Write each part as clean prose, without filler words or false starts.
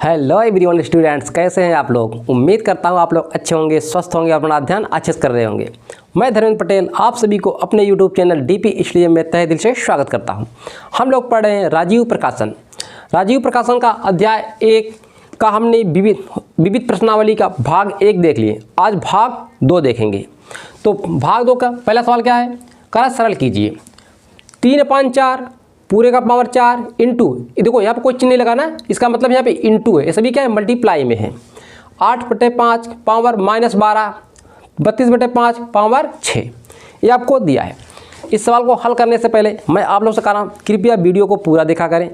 Hello everyone students, कैसे हैं आप लोग। उम्मीद करता हूं आप लोग अच्छे होंगे, स्वस्थ होंगे, अपना अध्ययन अच्छे से कर रहे होंगे। मैं धर्मेंद्र पटेल आप सभी को अपने यूट्यूब चैनल डीपी इसलिए में तहे दिल से स्वागत करता हूं। हम लोग पढ़ रहे हैं राजीव प्रकाशन। राजीव प्रकाशन का अध्याय 1 का हमने विविध प्रश्नावली का भाग 1 देख लिए। आज भाग 2 देखेंगे। तो भाग 2 का पहला सवाल क्या है, करा सरल कीजिए। 3/4 पूरे का पावर 4 इंटू, देखो यहाँ पे कोई चिन्ह नहीं लगाना, इसका मतलब यहाँ पे इंटू है, ये सभी क्या है मल्टीप्लाई में है। 8/5 पावर -12, 32/5 पावर 6, ये आपको दिया है। इस सवाल को हल करने से पहले मैं आप लोग से कह रहा हूँ, कृपया वीडियो को पूरा देखा करें।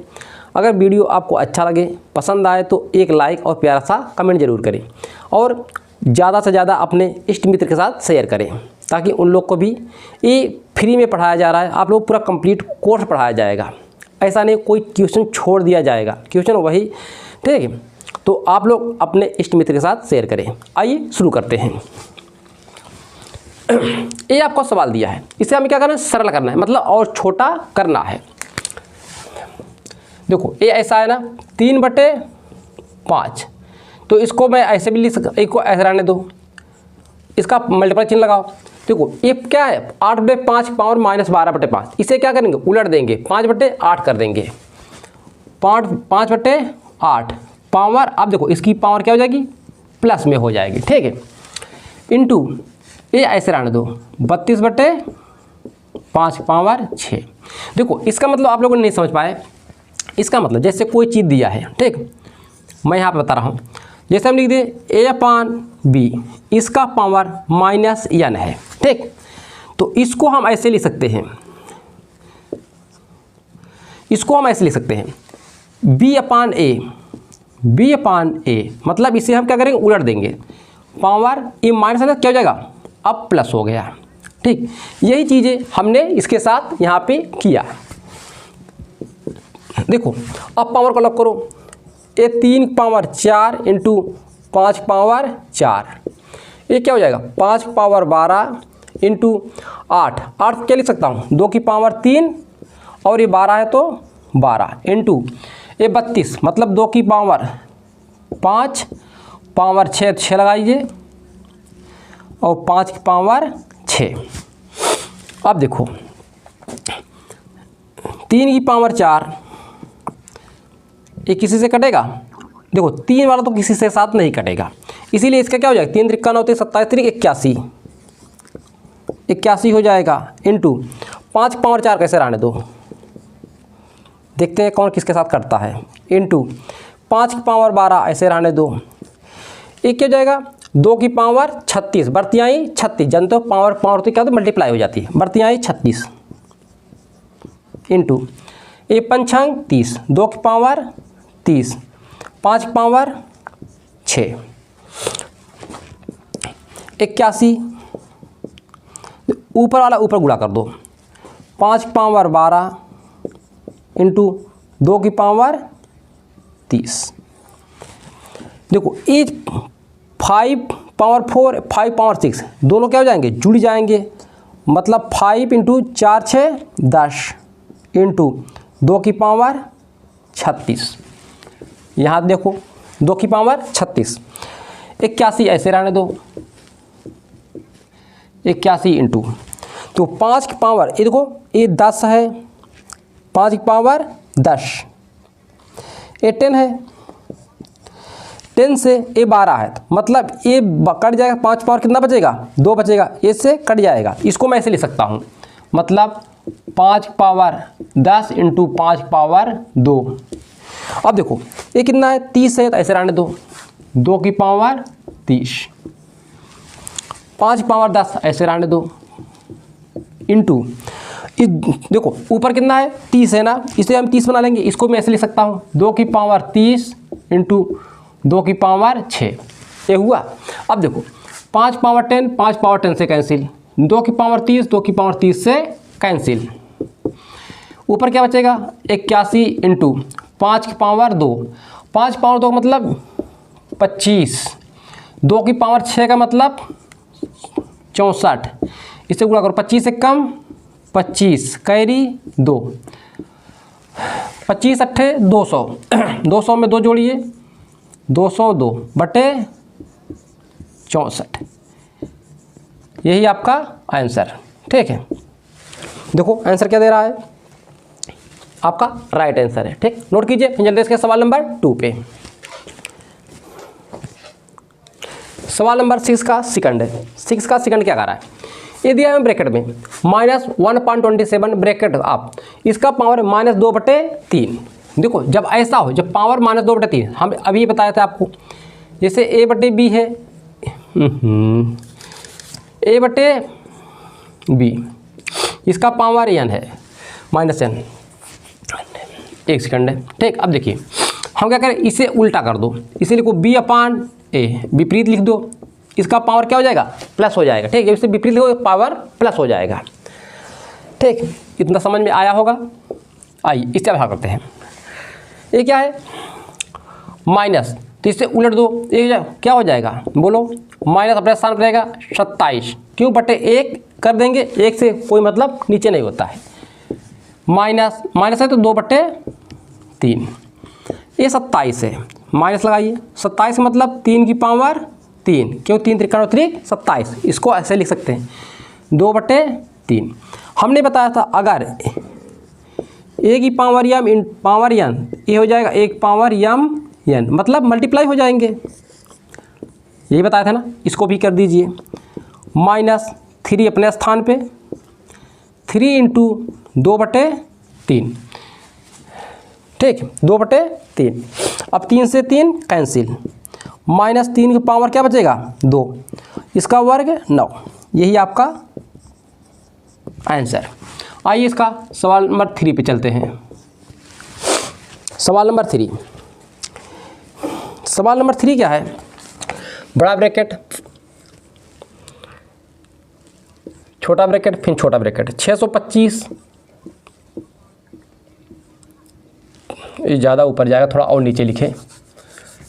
अगर वीडियो आपको अच्छा लगे, पसंद आए तो एक लाइक और प्यारा सा कमेंट जरूर करें और ज़्यादा से ज़्यादा अपने इष्ट मित्र के साथ शेयर करें, ताकि उन लोग को भी ये फ्री में पढ़ाया जा रहा है। आप लोग पूरा कंप्लीट कोर्स पढ़ाया जाएगा, ऐसा नहीं कोई क्वेश्चन छोड़ दिया जाएगा, क्वेश्चन वही, ठीक है। तो आप लोग अपने इष्ट मित्र के साथ शेयर करें। आइए शुरू करते हैं। ये आपको सवाल दिया है, इसे हमें क्या करना है, सरल करना है, मतलब और छोटा करना है। देखो ये ऐसा है ना 3/5, तो इसको मैं ऐसे भी लिख सकता, एक को ऐसे रहने दो, इसका मल्टीप्लाई चिन्ह लगाओ। देखो ये क्या है 8/5 पावर -12/5, इसे क्या करेंगे उलट देंगे, 5/8 कर देंगे। 5/8 पावर, अब देखो इसकी पावर क्या हो जाएगी, प्लस में हो जाएगी, ठीक है। इंटू ये ऐसे रहने दो 32/5 पावर 6। देखो इसका मतलब आप लोगों ने नहीं समझ पाए। इसका मतलब जैसे कोई चीज़ दिया है, ठीक, मैं यहाँ पे बता रहा हूँ। जैसे हम लिख दें A/B, इसका पावर -n है, ठीक। तो इसको हम ऐसे लिख सकते हैं, इसको हम ऐसे लिख सकते हैं B/A, मतलब इसे हम क्या करेंगे उलट देंगे, पावर ये माइनस है क्या हो जाएगा, अब प्लस हो गया, ठीक। यही चीज़ें हमने इसके साथ यहाँ पे किया। देखो अब पावर को लॉक करो, ये 3/4 इंटू 5/4, ये क्या हो जाएगा 5/12 इंटू 8 क्या लिख सकता हूँ 2/3 और ये 12 है तो 12 इंटू ये 32, मतलब 2/5 पावर 6 लगाइए और 5/6। अब देखो 3/4 ये किसी से कटेगा, देखो 3 वाला तो किसी से साथ नहीं कटेगा, इसीलिए इसका क्या हो जाएगा 3 × 9 = 27 × 81 हो जाएगा। इंटू 5/4 कैसे रहने दो, देखते हैं कौन किसके साथ कटता है। इंटू 5/12 ऐसे रहने दो, ये क्या हो जाएगा 2/36, बर्तियाई 36, जानते हो पावर तो क्या होती है मल्टीप्लाई हो जाती है, बर्तियाई 36 इंटू ये 5×5 = 30, 2/30, 5/6 81, ऊपर वाला ऊपर गुणा कर दो, 5/12 इंटू 2/30। देखो ये 5/4 5/6 दोनों क्या हो जाएंगे, जुड़ जाएंगे, मतलब 5 इंटू 4 6 10 इंटू 2/36। यहाँ देखो 2/36, 81 ऐसे रहने दो, 81 इंटू, तो 5 ये देखो ये 10 है, 5/10, ये 10 है, 10 से ये 12 है, मतलब ये कट जाएगा, 5 कितना बचेगा 2 बचेगा, इससे कट जाएगा। इसको मैं ऐसे लिख सकता हूँ, मतलब 5/10 इंटू 5/2। अब देखो ये कितना है 30 है, तो ऐसे रहने दो 2/30, 5/10 ऐसे रहने दो इंटू देखो ऊपर कितना है 30 है ना, इसे हम 30 बना लेंगे, इसको मैं ऐसे लिख सकता हूँ 2/30 इंटू 2/6, ये हुआ। अब देखो 5/10 5/10 से कैंसिल, 2/30 से कैंसिल, ऊपर क्या बचेगा 81 इंटू 5/2, 5/2 मतलब 25, 2/6 का मतलब 64, इससे गुणा करो 25 से कम 25 कैरी 2, 25 × 8 = 200, 200 में 2 जोड़िए 202/64, यही आपका आंसर। ठीक है, देखो आंसर क्या दे रहा है, आपका राइट आंसर है। ठीक, नोट कीजिए। फिर जल्दी इसके सवाल नंबर 2 पे। सवाल नंबर 6 का सेकंड है। 6 का सेकंड क्या कर रहा है, ये दिया है ब्रैकेट में -1.27 ब्रैकेट आप, इसका पावर -2/3। देखो जब ऐसा हो, जब पावर -2/3, हम अभी बताया था आपको, जैसे a/b है, a/b, इसका पावर n है -n। एक सेकंड है। ठीक, अब देखिए हम क्या करें, इसे उल्टा कर दो, इसे लिखो b/a, विपरीत लिख दो, इसका पावर क्या हो जाएगा, प्लस हो जाएगा। ठीक है, इससे विपरीत लिखो, पावर प्लस हो जाएगा। ठीक, इतना समझ में आया होगा। आइए इससे हल करते हैं। ये क्या है, माइनस, तो इससे उलट दो, ये क्या हो जाएगा, बोलो। माइनस अपने स्थान पर रहेगा 27, क्यों, बटे 1 कर देंगे, 1 से कोई मतलब नीचे नहीं होता है। माइनस माइनस है तो 2/3, ये 27 है, माइनस लगाइए। 27 मतलब 3 की पावर 3, क्यों, 3 त्रिकाण 27, इसको ऐसे लिख सकते हैं 2/3। हमने बताया था अगर a की पावर m इन पावर n, ये हो जाएगा 1 पावर m n, मतलब मल्टीप्लाई हो जाएंगे, यही बताया था ना। इसको भी कर दीजिए, -3 अपने स्थान पे, 3 × 2/3। ठीक, 2/3। अब 3 से 3 कैंसिल, -3 की पावर क्या बचेगा, 2, इसका वर्ग 9, यही आपका आंसर। आइए इसका सवाल नंबर 3 पे चलते हैं। सवाल नंबर 3, सवाल नंबर 3 क्या है, बड़ा ब्रैकेट, छोटा ब्रैकेट, फिर छोटा ब्रैकेट, 625, ये ज़्यादा ऊपर जाएगा, थोड़ा और नीचे लिखें।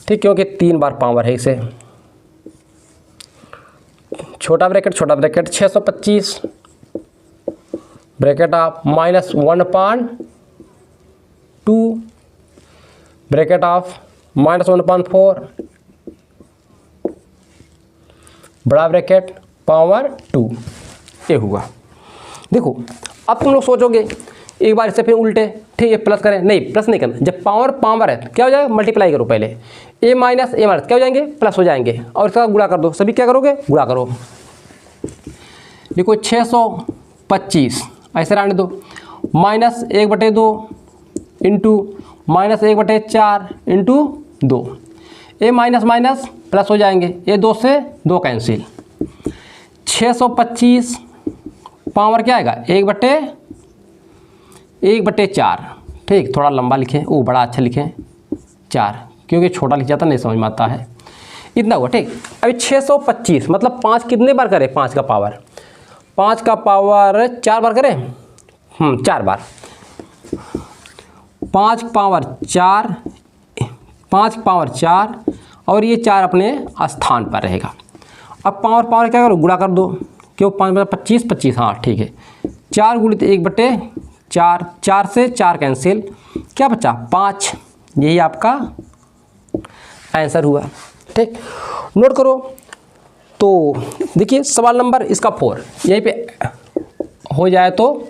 ठीक, क्योंकि 3 बार पावर है इसे। छोटा bracket 625 bracket of -1/2 bracket of -1/4 बड़ा ब्रैकेट पावर 2, ये हुआ। देखो अब तुम लोग सोचोगे एक बार इससे फिर उल्टे, ठीक है, प्लस करें, नहीं प्लस नहीं करना, जब पावर है तो क्या हो जाएगा, मल्टीप्लाई करो पहले, a माइनस क्या हो जाएंगे, प्लस हो जाएंगे, और इसका गुणा कर दो। सभी क्या करोगे, गुणा करो। देखो 625 ऐसे रहने दो, -1/2 into -1/4 into 2, a minus plus हो जाएंगे, ये 2 से 2 कैंसिल, 625 पावर क्या आएगा, 1/4। ठीक, थोड़ा लंबा लिखें, वो बड़ा अच्छा लिखें 4, क्योंकि छोटा लिख जाता नहीं समझ में आता है। इतना हुआ। ठीक, अभी 625 मतलब 5 कितने बार करें, 5 का पावर 4 बार करें, 4 बार, 5 पावर 4 और ये 4 अपने स्थान पर रहेगा। अब पावर क्या करो, गुणा कर दो, क्यों, 5 25, हाँ ठीक है, 4 गुणित 1/4, 4 से 4 कैंसिल, क्या बचा 5, यही आपका आंसर हुआ। ठीक, नोट करो। तो देखिए सवाल नंबर इसका 4 यहीं पे हो जाए तो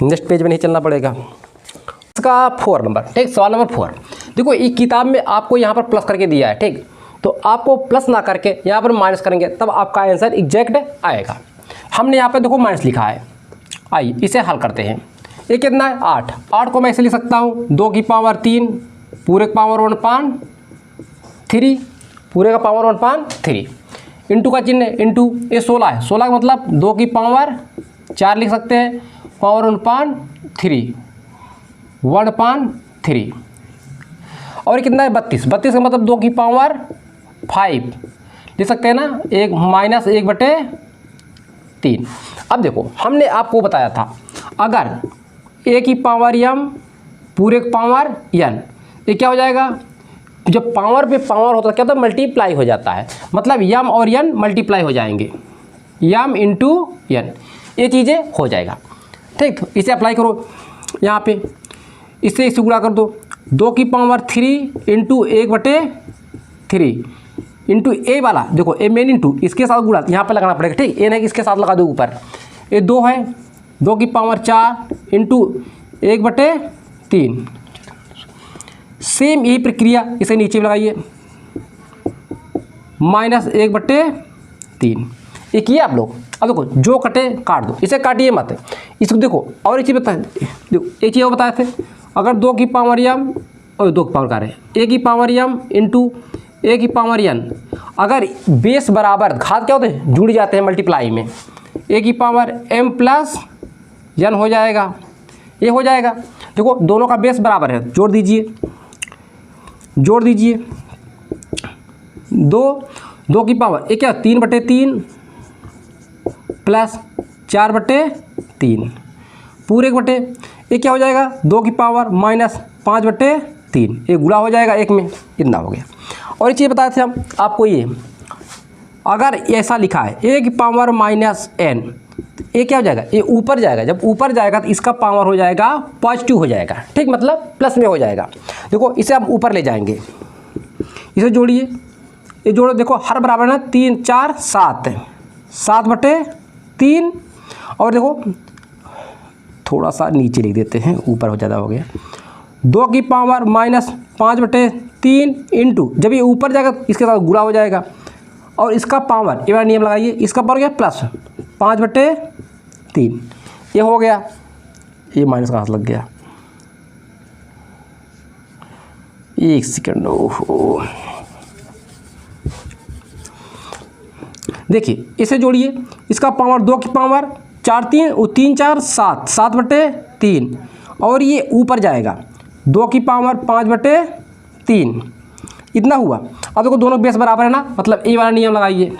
नेक्स्ट पेज में नहीं चलना पड़ेगा। इसका 4 नंबर, ठीक, सवाल नंबर 4। देखो ये किताब में आपको यहाँ पर प्लस करके दिया है, ठीक, तो आपको प्लस ना करके यहाँ पर माइनस करेंगे तब आपका आंसर एग्जैक्ट आएगा। हमने यहाँ पर देखो माइनस लिखा है, आइए इसे हल करते हैं। ये कितना है, 8 को मैं ऐसे लिख सकता हूँ 2 की पावर 3 पूरे का पावर 1/3 पूरे का पावर 1/3 इंटू का चिन्ह इंटू, ये 16 है, 16 का मतलब 2 की पावर 4 लिख सकते हैं, पावर 1/3 और कितना है 32 का मतलब 2 की पावर 5 लिख सकते हैं ना, -1/3। अब देखो हमने आपको बताया था अगर a की पावर m पूरे का पावर n, ये क्या हो जाएगा, जब पावर पे पावर होता है क्या, तो मल्टीप्लाई हो जाता है, मतलब m और n मल्टीप्लाई हो जाएंगे, m इंटू n, ये चीज़ें हो जाएगा। ठीक, तो इसे अप्लाई करो यहाँ पे, इसे गुणा कर दो, 2 की पावर 3 इंटू 1/3 3 इंटू ए वाला, देखो ए मेन इंटू इसके साथ गुणा यहाँ पर लगाना पड़ेगा, ठीक। ए नहीं इसके साथ लगा दो ऊपर, ये 2 है, 2 की पावर 4 इंटू 1/3। सेम यही प्रक्रिया इसे नीचे लगाइए, -1/3। ये किए आप लोग। अब देखो जो कटे काट दो, इसे काटिए मत, इसको देखो। और एक चीज़ बताए, देखो एक चीज़ और बताए थे, अगर 2 की पावर m और 2 की पावर का रहे, a की पावर m इंटू a की पावर n, अगर बेस बराबर, घात क्या होते हैं, जुड़ जाते हैं मल्टीप्लाई में, a की पावर m प्लस n हो जाएगा, ये हो जाएगा। देखो दोनों का बेस बराबर है, जोड़ दीजिए, जोड़ दीजिए। 2 की पावर, ये क्या 3/3 प्लस 4/3 पूरे 1 ये क्या हो जाएगा, 2 की पावर -5/3, ये गुणा हो जाएगा एक में, इतना हो गया। और एक चीज़ बताए थे हम आपको, ये अगर ऐसा लिखा है a की पावर -n, ये क्या हो जाएगा, ये ऊपर जाएगा, जब ऊपर जाएगा तो इसका पावर हो जाएगा पॉजिटिव हो जाएगा, ठीक, मतलब प्लस में हो जाएगा। देखो इसे आप ऊपर ले जाएंगे, इसे जोड़िए, ये जोड़ो, देखो हर बराबर ना 3 4 7 7/3। और देखो थोड़ा सा नीचे लिख देते हैं, ऊपर हो ज़्यादा हो गया, 2 की पावर -5/3 इंटू, जब ये ऊपर जाएगा इसके साथ गुणा हो जाएगा, और इसका पावर, ये वाला नियम लगाइए, इसका पावर क्या प्लस 5/3, ये हो गया। ये माइनस का हाथ लग गया, 1 सेकंड, ओहो। देखिए इसे जोड़िए, इसका पावर 2 की पावर 4 3 4 7 7/3, और ये ऊपर जाएगा 2 की पावर 5/3, इतना हुआ। अब देखो दोनों बेस बराबर है ना, मतलब ये वाला नियम लगाइए,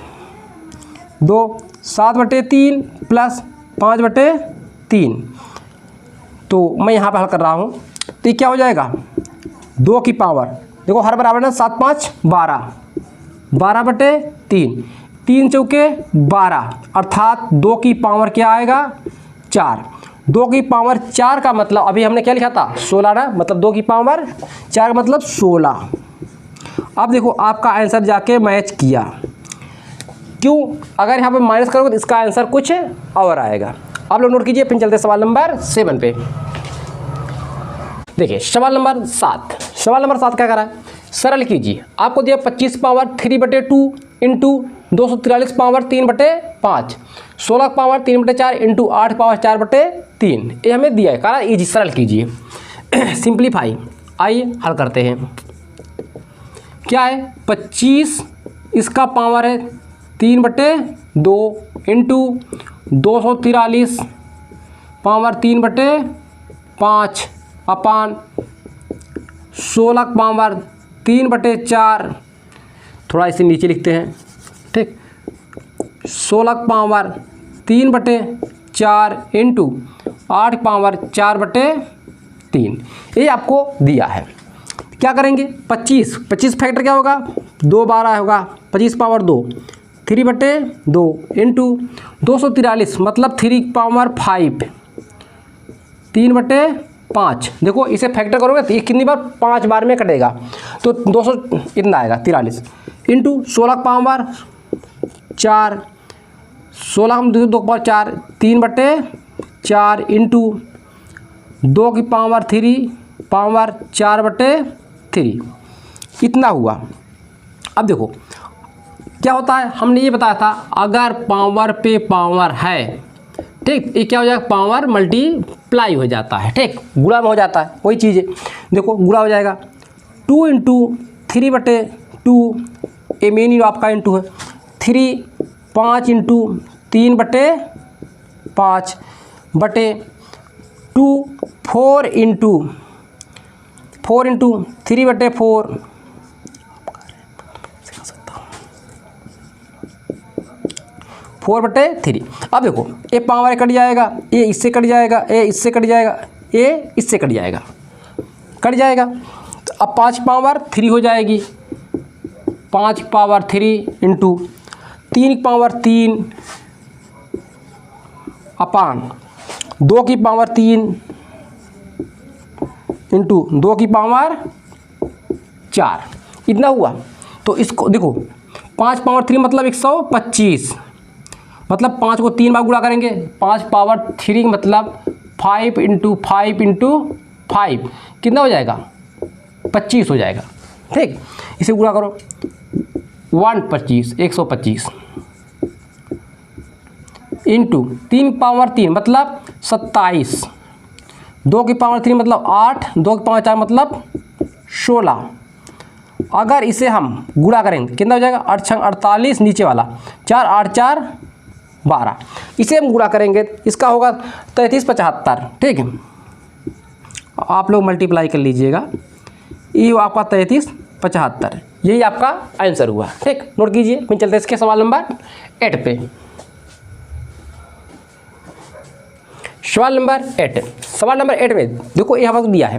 2 7/3 प्लस 5/3। तो मैं यहाँ पर हल कर रहा हूँ, तो ये क्या हो जाएगा, 2 की पावर, देखो हर बराबर है 7 5 12 12/3, 3 चौके 12, अर्थात 2 की पावर क्या आएगा 4। 2 की पावर 4 का मतलब, अभी हमने क्या लिखा था 16 ना, मतलब 2 की पावर 4 का मतलब 16। अब देखो आपका आंसर जाके मैच किया, क्यों, अगर यहाँ पे माइनस करोगे तो इसका आंसर कुछ और आएगा। आप लोग नोट कीजिए, फिर चलते सवाल नंबर 7 पे। देखिए सवाल नंबर 7, सवाल नंबर 7 क्या करा है, सरल कीजिए। आपको दिया 25 power 3/2 into 243 power 3/5, 16 power 3/4 into 8 power 4/3, ये हमें दिया है, कहा इजी, सरल कीजिए। सिंप्लीफाई, आइए हल करते हैं। क्या है, 25 इसका पावर है 3/2 इंटू 243 पावर 3/5 अपान 16 पावर 3/4, थोड़ा इसे नीचे लिखते हैं, ठीक, 16 पावर 3/4 इंटू 8 पावर 4/3, ये आपको दिया है। क्या करेंगे, 25 फैक्टर क्या होगा, 2 12 होगा, 25 पावर 2 3/2 इंटू 243 मतलब 3 पावर 5 3/5। देखो इसे फैक्टर करोगे तो ये कितनी बार 5 बार में कटेगा, तो 200 इतना आएगा 43 इंटू 16 पावर 4, 16 हम 2 पावर 4 3/4 इंटू 2 की पावर 3 पावर 4/3, इतना हुआ। अब देखो क्या होता है, हमने ये बताया था अगर पावर पे पावर है, ठीक, ये क्या हो जाएगा, पावर मल्टीप्लाई हो जाता है, ठीक, गुणा में हो जाता है, वही चीज़ है। देखो गुणा हो जाएगा 2 इंटू 3/2, ए मेन आपका इंटू है 3, 5 इंटू 3/5/2, 4 इंटू 3/4, 4/3। अब देखो ये पावर कट जाएगा, ये इससे कट जाएगा, ये इससे कट जाएगा, ये इससे कट जाएगा, तो अब 5 पावर 3 हो जाएगी, 5 पावर 3 इंटू 3 पावर 3 अपान 2 की पावर 3 इंटू 2 की पावर 4, इतना हुआ। तो इसको देखो 5 पावर 3 मतलब 125, मतलब 5 को 3 बार गुणा करेंगे, 5 पावर 3 मतलब 5 इंटू 5 इंटू 5 कितना हो जाएगा 25 हो जाएगा। ठीक, इसे गुणा करो 125 125 इंटू 3 पावर 3 मतलब 27, 2 की पावर 3 मतलब 8, 2 की पावर 4 मतलब 16। अगर इसे हम गुणा करेंगे कितना हो जाएगा 8 छंग 48, नीचे वाला 4 8 4 12, इसे हम गुणा करेंगे इसका होगा 33 75। ठीक है, आप लोग मल्टीप्लाई कर लीजिएगा, ये आपका 33 75, यही आपका आंसर हुआ। ठीक, नोट कीजिए। फिर चलते हैं इसके सवाल नंबर 8 पे। सवाल नंबर 8, सवाल नंबर 8 में देखो ये हमको दिया है,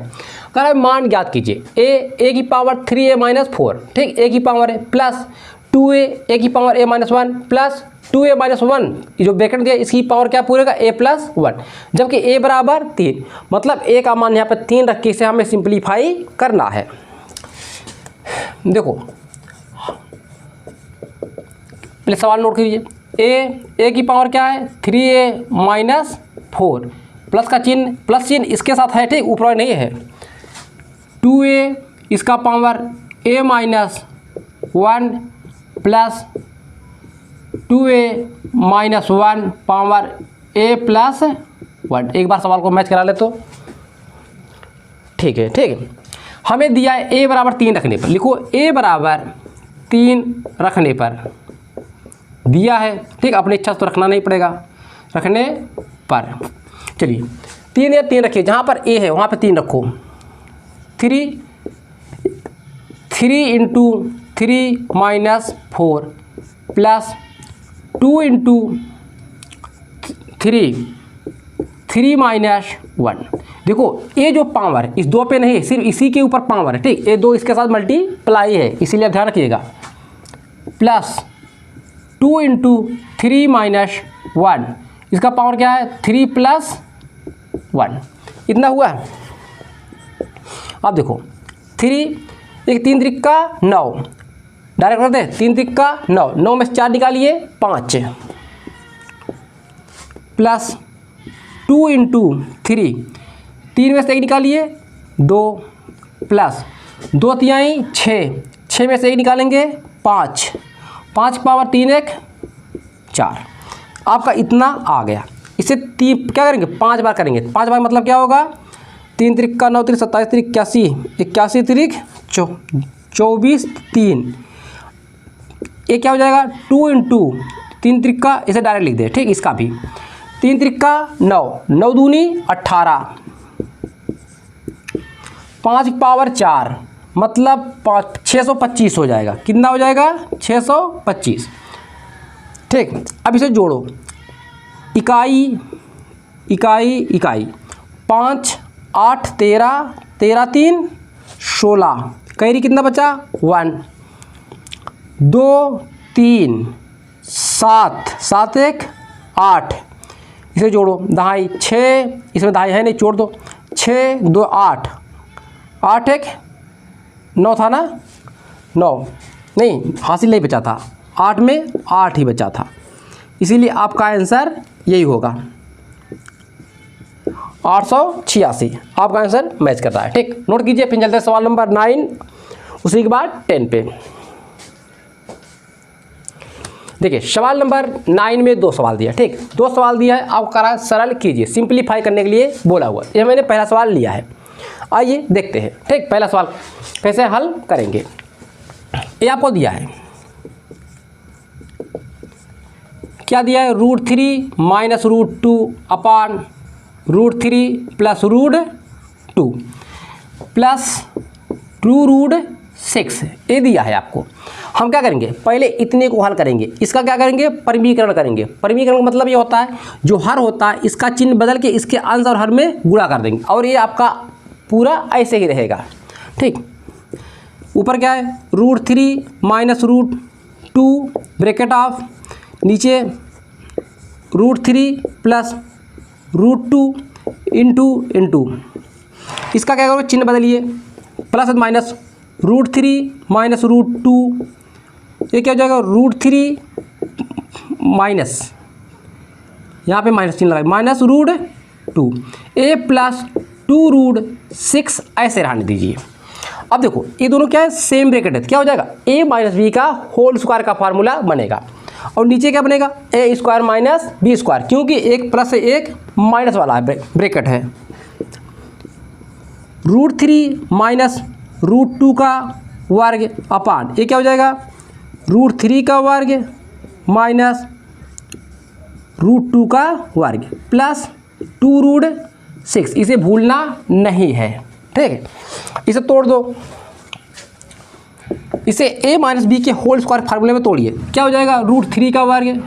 कह रहा है मान ज्ञात कीजिए ए की पावर 3a-4, ठीक, ए की पावर है प्लस 2a ए की पावर a-1 प्लस 2a-1, ये जो ब्रैकेट दिया इसकी पावर क्या पूरेगा a+1, जबकि a बराबर 3, मतलब a का मान यहाँ पर 3 रख के इसे हमें सिंप्लीफाई करना है। देखो पहले सवाल नोट कीजिए, ए की पावर क्या है 3a-4, प्लस का चिन्ह, प्लस चिन्ह इसके साथ है, ठीक, ऊपर नहीं है, 2a इसका power a-1 plus 2a-1 power a+1। एक बार सवाल को मैच करा ले तो ठीक है। ठीक है, हमें दिया है a बराबर 3 रखने पर, लिखो a बराबर 3 रखने पर दिया है, ठीक, अपनी इच्छा से तो रखना नहीं पड़ेगा, रखने पर चलिए 3 या 3 रखिए, जहाँ पर a है वहाँ पर 3 रखो, 3 इंटू 3-4 प्लस 2 इंटू 3-1। देखो ये जो पावर है इस 2 पे नहीं है, सिर्फ इसी के ऊपर पावर है, ठीक, ये 2 इसके साथ मल्टीप्लाई है, इसीलिए आप ध्यान रखिएगा, प्लस 2 इंटू 3-1, इसका पावर क्या है 3+1, इतना हुआ। अब देखो 3 एक 3 त्रिक 9, डायरेक्ट करते हैं 3 त्रिक 9, 9 में से 4 निकालिए 5 प्लस 2 इंटू 3 में से 1 निकालिए 2 प्लस 2 तिहाई 6 में से 1 निकालेंगे 5 पावर 3 1 4, आपका इतना आ गया। इसे क्या करेंगे 5 बार करेंगे, 5 बार मतलब क्या होगा 3 त्रिक 9 त्रिक 27 त्रिक 81 त्रिक 24 3, ये क्या हो जाएगा 2 इंटू 3 त्रिक इसे डायरेक्ट लिख दे, ठीक, इसका भी 3 त्रिक 9, 9 दूनी 18, 5 पावर 4 मतलब 625 हो जाएगा, कितना हो जाएगा 625। ठीक, अब इसे जोड़ो, इकाई 5 8 13 13 3 16, कैरी कितना बचा 1, 2 3 7 7 1 8, इसे जोड़ो, दहाई 6, इसमें दहाई है नहीं, छोड़ दो, 6 2 8 8 1 9 था ना, 9 नहीं हासिल नहीं बचा था, 8 में 8 ही बचा था, इसीलिए आपका आंसर यही होगा 886, आपका आंसर मैच कर रहा है। ठीक, नोट कीजिए। फिर चलते हैं सवाल नंबर 9, उसी के बाद 10 पे। देखिए सवाल नंबर 9 में 2 सवाल दिया, ठीक, 2 सवाल दिया है, आप करा सरल कीजिए, सिंप्लीफाई करने के लिए बोला हुआ, ये मैंने पहला सवाल लिया है, आइए देखते हैं। ठीक, पहला सवाल कैसे हल करेंगे, ये आपको दिया है, क्या दिया है √3 माइनस √2 अपान √3 प्लस √2 प्लस 2√6, ये दिया है आपको। हम क्या करेंगे, पहले इतने को हल करेंगे, इसका क्या करेंगे परिमीकरण करेंगे। परिमीकरण का मतलब ये होता है जो हर होता है इसका चिन्ह बदल के इसके अंश और हर में गुणा कर देंगे, और ये आपका पूरा ऐसे ही रहेगा। ठीक, ऊपर क्या है √3 माइनस √2 ब्रैकेट ऑफ, नीचे √3 प्लस √2 इंटू इसका क्या करोगे चिन्ह बदलिए, प्लस माइनस √3 माइनस √2 ये क्या हो जाएगा √3 माइनस, यहाँ पे माइनस चिन्ह लगाए, माइनस √2 a प्लस 2√6 ऐसे रहने दीजिए। अब देखो ये दोनों क्या है, सेम ब्रैकेट है, क्या हो जाएगा a माइनस बी का होल स्क्वायर का फार्मूला बनेगा। और नीचे क्या बनेगा a square minus b square, क्योंकि एक प्लस है एक माइनस वाला है ब्रैकेट है। √3 माइनस √2 का वर्ग अपान ये क्या हो जाएगा √3 का वर्ग माइनस √2 का वर्ग प्लस 2√6। इसे भूलना नहीं है, ठीक है। इसे तोड़ दो, इसे a माइनस बी के होल स्क्वायर फार्मूले में तोड़िए, क्या हो जाएगा √3 का वर्ग,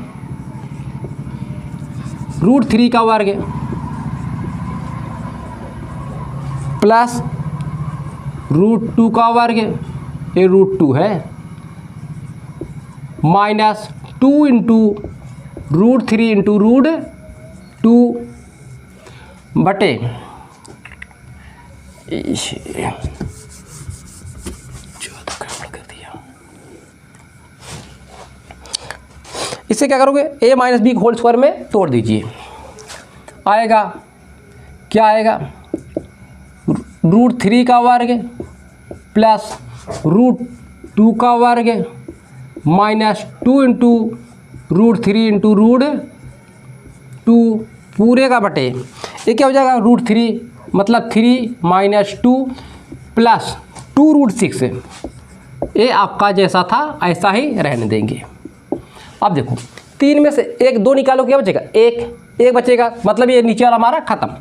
√3 का वर्ग प्लस √2 का वर्ग, ये √2 है, माइनस 2 इंटू √3 इंटू √2 बटे इससे क्या करोगे a minus b whole square में तोड़ दीजिए, आएगा क्या आएगा √3 का वर्ग प्लस √2 का वर्ग माइनस 2 इंटू √3 इंटू √2 पूरे का बटे ये क्या हो जाएगा √3 मतलब 3 माइनस 2 प्लस 2√6। ये आपका जैसा था ऐसा ही रहने देंगे। अब देखो 3 में से 1 2 निकालो, क्या बचेगा एक बचेगा, मतलब ये नीचे वाला हमारा खत्म।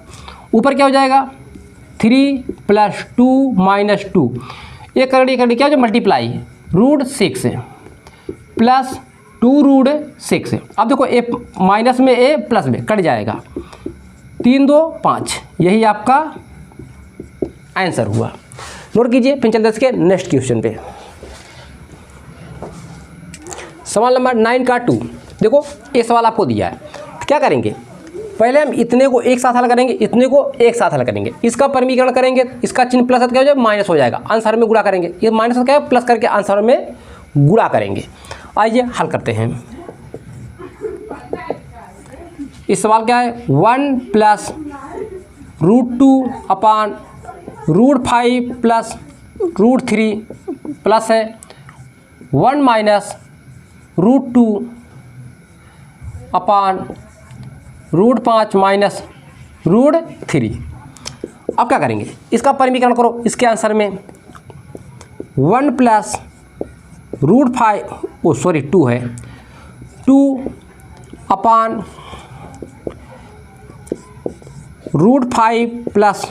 ऊपर क्या हो जाएगा 3 प्लस 2 माइनस 2, ये करनी क्या हो जाए मल्टीप्लाई √6 प्लस 2√6। अब देखो ए माइनस में ए प्लस में कट जाएगा, 3 2 5, यही आपका आंसर हुआ। नोट कीजिए। फिर चलते इसके नेक्स्ट क्वेश्चन पे। सवाल नंबर 9 का 2। देखो ये सवाल आपको दिया है, तो क्या करेंगे पहले हम इतने को एक साथ हल करेंगे, इतने को एक साथ हल करेंगे, इसका परमीकरण करेंगे, इसका चिन्ह प्लस क्या हो जाएगा माइनस हो जाएगा, आंसर में गुणा करेंगे, ये माइनस क्या है प्लस करके आंसर में गुणा करेंगे। आइए हल करते हैं। इस सवाल क्या है 1 प्लस √2 अपान √5 प्लस √3 प्लस है 1 माइनस √2 अपान √5 माइनस √3। अब क्या करेंगे इसका परमीकरण करो, इसके आंसर में 1 प्लस √5 2 है 2 अपान √5 प्लस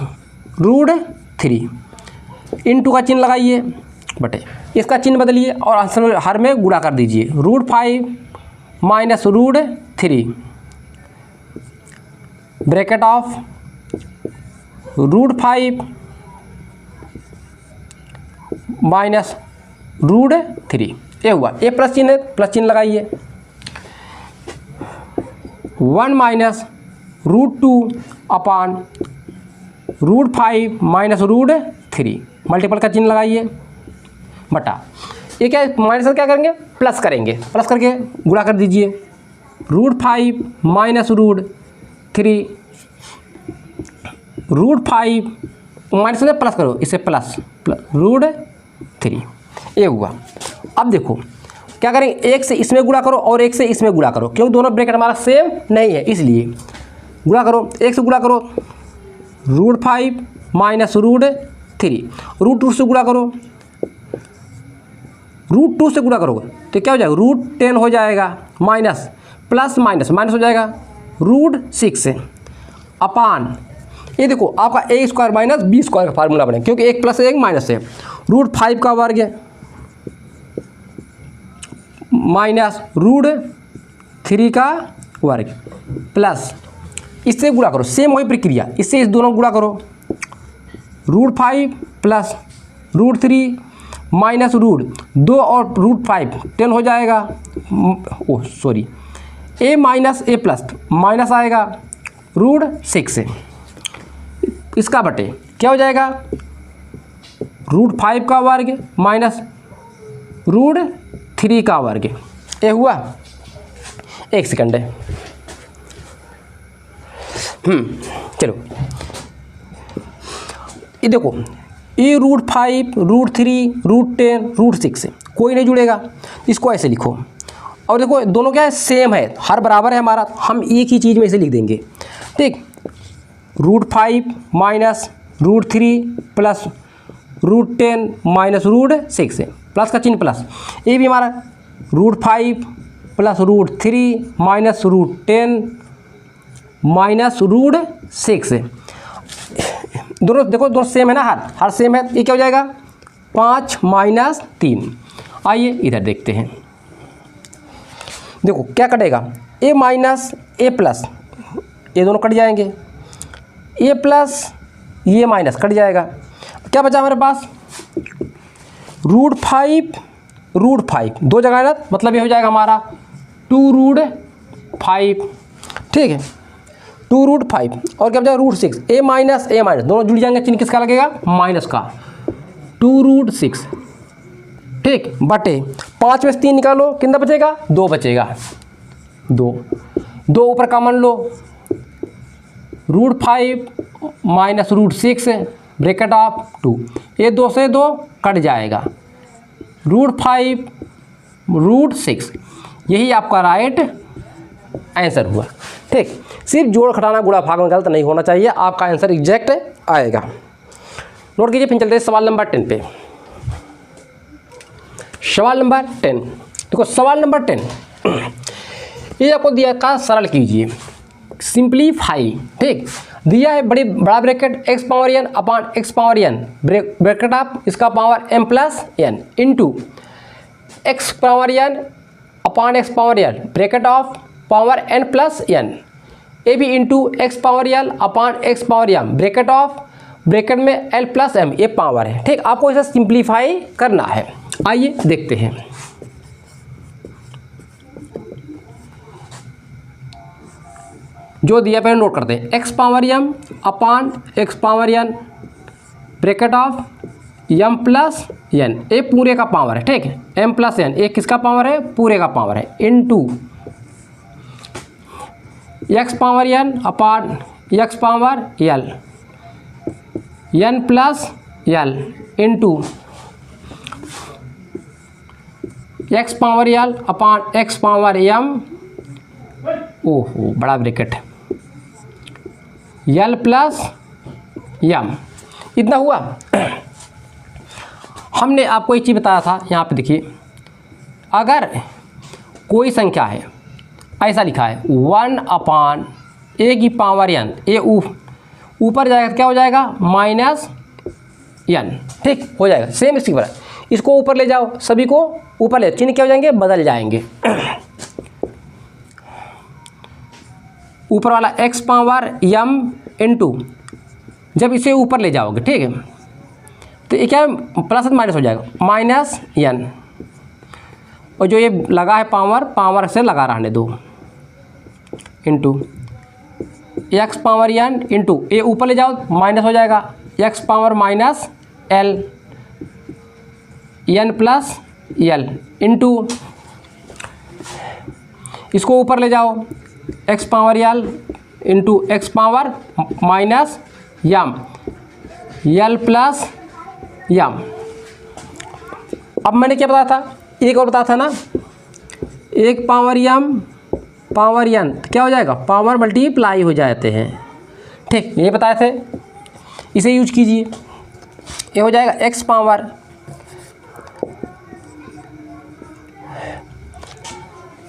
√3 इंटू का चिन्ह लगाइए बटे इसका चिन्ह बदलिए और आंसर में हर में गुणा कर दीजिए √5 माइनस √3 ब्रैकेट ऑफ √5 माइनस √3। ये हुआ, ये प्लस चिन्ह है, प्लस चिन्ह लगाइए 1 माइनस √2 अपान √5 माइनस √3 मल्टीपल का चिन्ह लगाइए बटा ये क्या माइनस क्या करेंगे प्लस करेंगे, प्लस करके गुणा कर दीजिए √5 माइनस √3 √5 माइनस से प्लस करो, इसे प्लस √3। ये हुआ। अब देखो क्या करेंगे एक से इसमें गुणा करो और एक से इसमें गुणा करो, क्योंकि दोनों ब्रैकेट हमारा सेम नहीं है इसलिए गुणा करो। एक से गुणा करो √5 माइनस √3, √2 से गुणा करो, √2 से गुणा करोगे तो क्या हो जाएगा √10 हो जाएगा माइनस प्लस माइनस माइनस हो जाएगा √6 अपान ये देखो आपका a square minus b square का फार्मूला बनेगा, क्योंकि एक प्लस है एक माइनस है, √5 का वर्ग माइनस √3 का वर्ग प्लस इससे गुणा करो, सेम वही प्रक्रिया, इससे इस दोनों गुणा करो √5 प्लस √3 माइनस √2 और √5 10 हो जाएगा, a minus a plus minus आएगा √6 इसका बटे क्या हो जाएगा √5 का वर्ग माइनस 3 का वर्ग, ये हुआ। एक सेकंड है, चलो ये देखो, ये √5, √3, √10, √6 कोई नहीं जुड़ेगा, इसको ऐसे लिखो। और देखो दोनों क्या है, सेम है, हर बराबर है हमारा, हम एक ही चीज़ में इसे लिख देंगे। ठीक, √5 माइनस √3 प्लस √10 माइनस √6 प्लस का चिन्ह प्लस, ये भी हमारा √5 प्लस √3 माइनस √10 माइनस √6, दोनों देखो दोनों सेम है ना, हर सेम है। ये क्या हो जाएगा, 5 माइनस 3। आइए इधर देखते हैं, देखो क्या कटेगा, a माइनस a प्लस, ये दोनों कट जाएंगे, a प्लस ये माइनस कट जाएगा, क्या बचा हमारे पास, √5 दो जगह ना, मतलब ये हो जाएगा हमारा 2√5। ठीक है, 2√5 और क्या बचा √6, a माइनस दोनों जुड़ जाएंगे, चिन्ह किसका लगेगा, माइनस का, 2√6। ठीक, बटे 5 में से 3 निकालो, कितना बचेगा, 2 बचेगा, 2 ऊपर common low, √5 minus √6 bracket of 2, ये 2 से 2 कट जाएगा, √5 √6, यही आपका राइट आंसर हुआ। ठीक, सिर्फ जोड़ घटाना गुणा भाग में गलत नहीं होना चाहिए, आपका आंसर एग्जैक्ट आएगा। नोट कीजिए, फिर चलते हैं सवाल नंबर 10 पे। सवाल नंबर 10, देखो सवाल नंबर 10 ये आपको दिया का, सरल कीजिए, सिंप्लीफाई। ठीक, दिया है बड़ा bracket x power n upon x power n bracket of इसका power m plus n into x power n upon x power n bracket of power n plus n, A भी into x power l upon x power m bracket of bracket में l plus m, ये power है। ठीक, आपको इसे simplify करना है। आइए देखते हैं, जो दिया पहले नोट करते हैं, x power m upon x power n bracket of m plus n, ये पूरे का पावर है। ठीक है, m प्लस n, ये किसका पावर है, पूरे का पावर है, into x power n upon x power l n plus l into x power l upon x power m, ओहो बड़ा ब्रैकेट, l प्लस m, इतना हुआ। हमने आपको एक चीज़ बताया था, यहाँ पे देखिए, अगर कोई संख्या है, ऐसा लिखा है 1 अपान a की पावर n, ये ऊपर जाएगा क्या हो जाएगा, माइनस n। ठीक हो जाएगा, सेम इसकी तरह, इसको ऊपर ले जाओ, सभी को ऊपर ले, चिन्ह क्या हो जाएंगे, बदल जाएंगे। ऊपर वाला x पावर m इंटू, जब इसे ऊपर ले जाओगे, ठीक है, तो ये क्या प्लस माइनस हो जाएगा, माइनस n, और जो ये लगा है पावर से लगा रहने दो, into x power n into, ये ऊपर ले जाओ माइनस हो जाएगा, x power minus l n plus l into, इसको ऊपर ले जाओ, x power l into x power minus m l plus m। अब मैंने क्या बताया था, एक और बताया था ना, 1 पावर m पावर n, क्या हो जाएगा, पावर मल्टीप्लाई हो जाते हैं। ठीक, ये बताए थे, इसे यूज कीजिए, ये हो जाएगा x पावर,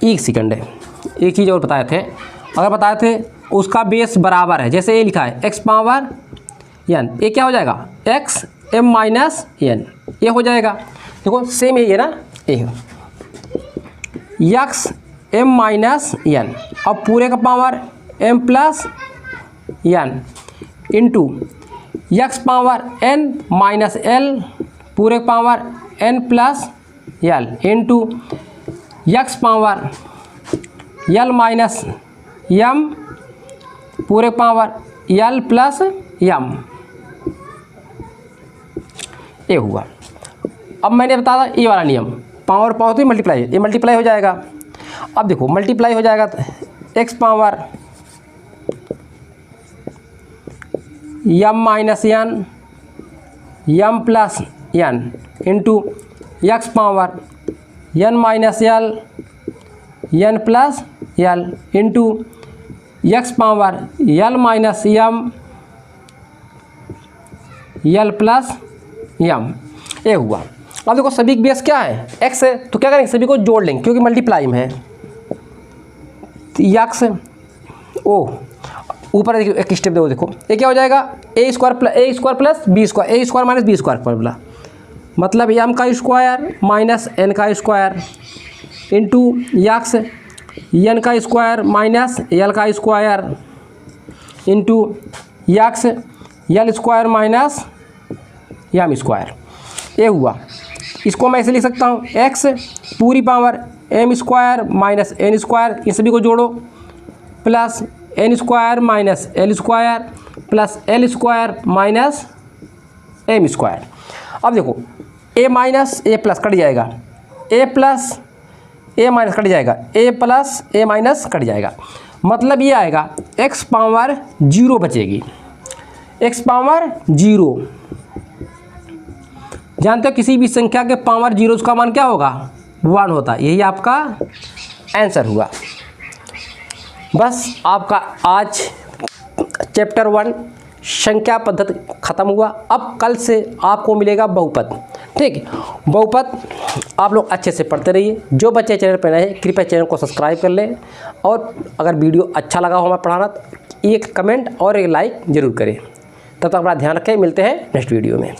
एक सेकंड है, एक चीज़ और बताए थे, अगर बताए थे उसका बेस बराबर है, जैसे ये लिखा है x पावर n, ये क्या हो जाएगा, x m माइनस n, ये हो जाएगा। देखो सेम है ये ना, ये x m माइनस n, अब पूरे का power m plus n into x power n minus l पूरे का power n plus l into x power l minus m पूरे पावर l प्लस m, ये हुआ। अब मैंने बताया ये वाला नियम, पावर पावर तो मल्टीप्लाई, ये मल्टीप्लाई हो जाएगा। अब देखो मल्टीप्लाई हो जाएगा तो x power m minus n m plus n into x power n minus l n plus L into x power l minus m l plus m. ये हुआ। अब देखो सभी की बेस क्या है, एक्स है, तो क्या करेंगे, सभी को जोड़ लेंगे क्योंकि मल्टीप्लाई में है। एक्स ओ ऊपर देखिए एक स्टेप देखो ये क्या हो जाएगा, a square plus b square, a square minus b square formula, मतलब एम का स्क्वायर माइनस एन का स्क्वायर इंटू एक्स एन का स्क्वायर माइनस एल का square into x l square minus m square. ये हुआ। इसको मैं ऐसे लिख सकता हूँ, एक्स पूरी power m square minus n square, इन सभी को जोड़ो, plus n square minus l square plus l square minus m square. अब देखो a minus a plus cut जाएगा, a plus a minus cut जाएगा, a plus a minus cut जाएगा, मतलब ये आएगा एक्स पावर 0 बचेगी, एक्स पावर 0। जानते हो किसी भी संख्या के पावर 0 उसका मान क्या होगा, 1 होता है। यही आपका आंसर हुआ। बस आपका आज चैप्टर 1 संख्या पद्धति खत्म हुआ। अब कल से आपको मिलेगा बहुपद, ठीक। बहुपद आप लोग अच्छे से पढ़ते रहिए। जो बच्चे चैनल पर नए हैं कृपया चैनल को सब्सक्राइब कर लें, और अगर वीडियो अच्छा लगा हो हमें पढ़ाना तो एक कमेंट और एक लाइक ज़रूर करें। तब तक अपना ध्यान रखें, मिलते हैं नेक्स्ट वीडियो में।